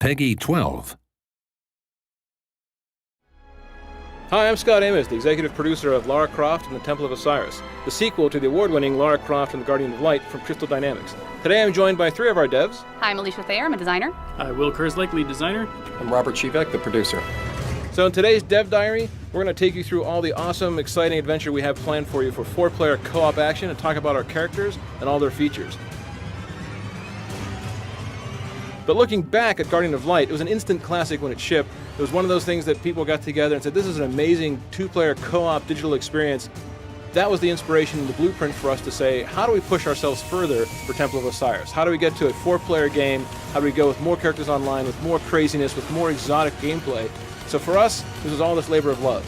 Peggy 12. Hi, I'm Scott Amos, the executive producer of Lara Croft and the Temple of Osiris, the sequel to the award-winning Lara Croft and the Guardian of Light from Crystal Dynamics. Today I'm joined by three of our devs. Hi, I'm Alicia Thayer, I'm a designer. Hi, Will Kerslake, lead designer. I'm Robert Chivek, the producer. So in today's Dev Diary, we're going to take you through all the awesome, exciting adventure we have planned for you for 4-player co-op action and talk about our characters and all their features. But looking back at Guardian of Light, it was an instant classic when it shipped. It was one of those things that people got together and said, this is an amazing 2-player co-op digital experience. That was the inspiration, the blueprint for us to say, how do we push ourselves further for Temple of Osiris? How do we get to a 4-player game? How do we go with more characters online, with more craziness, with more exotic gameplay? So for us, this was all this labor of love.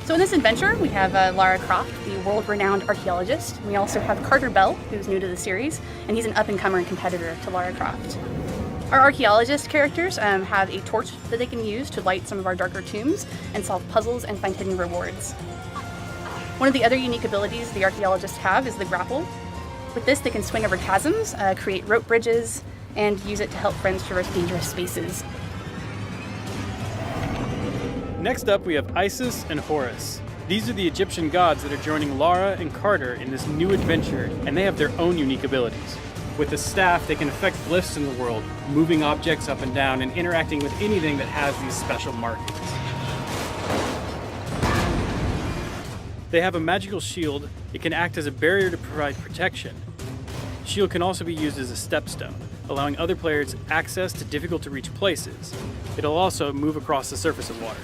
So in this adventure, we have Lara Croft, the world-renowned archaeologist. We also have Carter Bell, who's new to the series, and he's an up-and-comer and competitor to Lara Croft. Our archaeologist characters have a torch that they can use to light some of our darker tombs and solve puzzles and find hidden rewards. One of the other unique abilities the archaeologists have is the grapple. With this, they can swing over chasms, create rope bridges, and use it to help friends traverse dangerous spaces. Next up, we have Isis and Horus. These are the Egyptian gods that are joining Lara and Carter in this new adventure, and they have their own unique abilities. With the staff, they can affect glyphs in the world, moving objects up and down and interacting with anything that has these special markings. They have a magical shield. It can act as a barrier to provide protection. The shield can also be used as a stepstone, allowing other players access to difficult-to-reach places. It'll also move across the surface of water.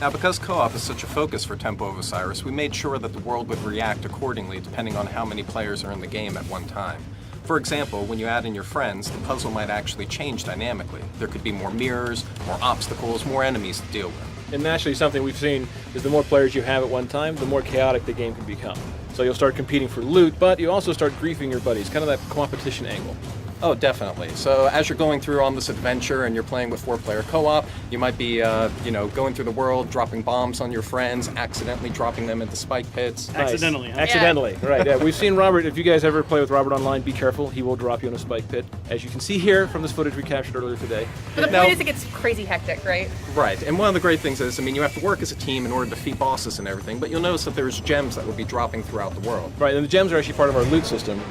Now, because co-op is such a focus for Temple of Osiris, we made sure that the world would react accordingly depending on how many players are in the game at one time. For example, when you add in your friends, the puzzle might actually change dynamically. There could be more mirrors, more obstacles, more enemies to deal with. And naturally, something we've seen is the more players you have at one time, the more chaotic the game can become. So you'll start competing for loot, but you also start griefing your buddies, kind of that competition angle. Oh, definitely. So as you're going through on this adventure and you're playing with 4-player co-op, you might be, going through the world, dropping bombs on your friends, accidentally dropping them into spike pits. Nice. Accidentally, huh? Accidentally, Yeah. Right. Yeah, we've seen Robert. If you guys ever play with Robert online, be careful. He will drop you in a spike pit, as you can see here from this footage we captured earlier today. But the point is it gets crazy hectic, right? Right, and one of the great things is, you have to work as a team in order to defeat bosses and everything, but you'll notice that there's gems that will be dropping throughout the world. Right, and the gems are actually part of our loot system.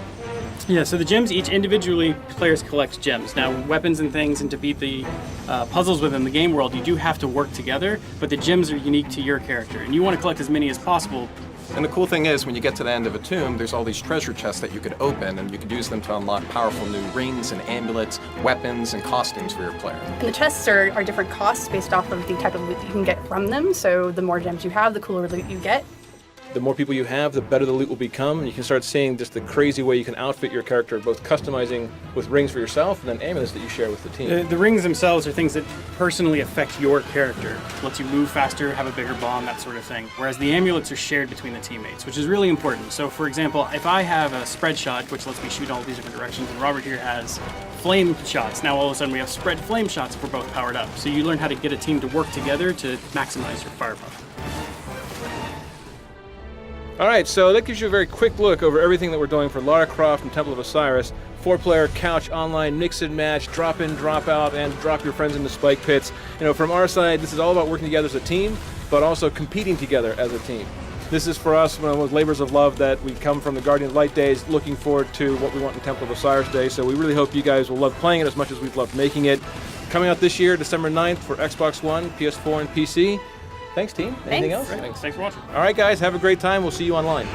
Yeah, so the gems, each individually, players collect gems. Now, weapons and things, and to beat the puzzles within the game world, you do have to work together, but the gems are unique to your character, and you want to collect as many as possible. And the cool thing is, when you get to the end of a tomb, there's all these treasure chests that you could open, and you could use them to unlock powerful new rings and amulets, weapons, and costumes for your player. And the chests are different costs based off of the type of loot that you can get from them, so the more gems you have, the cooler loot you get. The more people you have, the better the loot will become, and you can start seeing just the crazy way you can outfit your character, both customizing with rings for yourself and then amulets that you share with the team. The rings themselves are things that personally affect your character. Lets you move faster, have a bigger bomb, that sort of thing. Whereas the amulets are shared between the teammates, which is really important. So for example, if I have a spread shot, which lets me shoot all these different directions, and Robert here has flame shots, now all of a sudden we have spread flame shots if we're both powered up. So you learn how to get a team to work together to maximize your firepower. All right, so that gives you a very quick look over everything that we're doing for Lara Croft and Temple of Osiris. 4-player couch online mix and match, drop in, drop out, and drop your friends into spike pits. From our side, this is all about working together as a team, but also competing together as a team. This is for us one of those labors of love that we come from the Guardian of Light days, looking forward to what we want in Temple of Osiris Day. So we really hope you guys will love playing it as much as we've loved making it. Coming out this year, December 9th for Xbox One, PS4, and PC. Thanks, team. Anything else? Thanks for watching. All right, guys, have a great time. We'll see you online.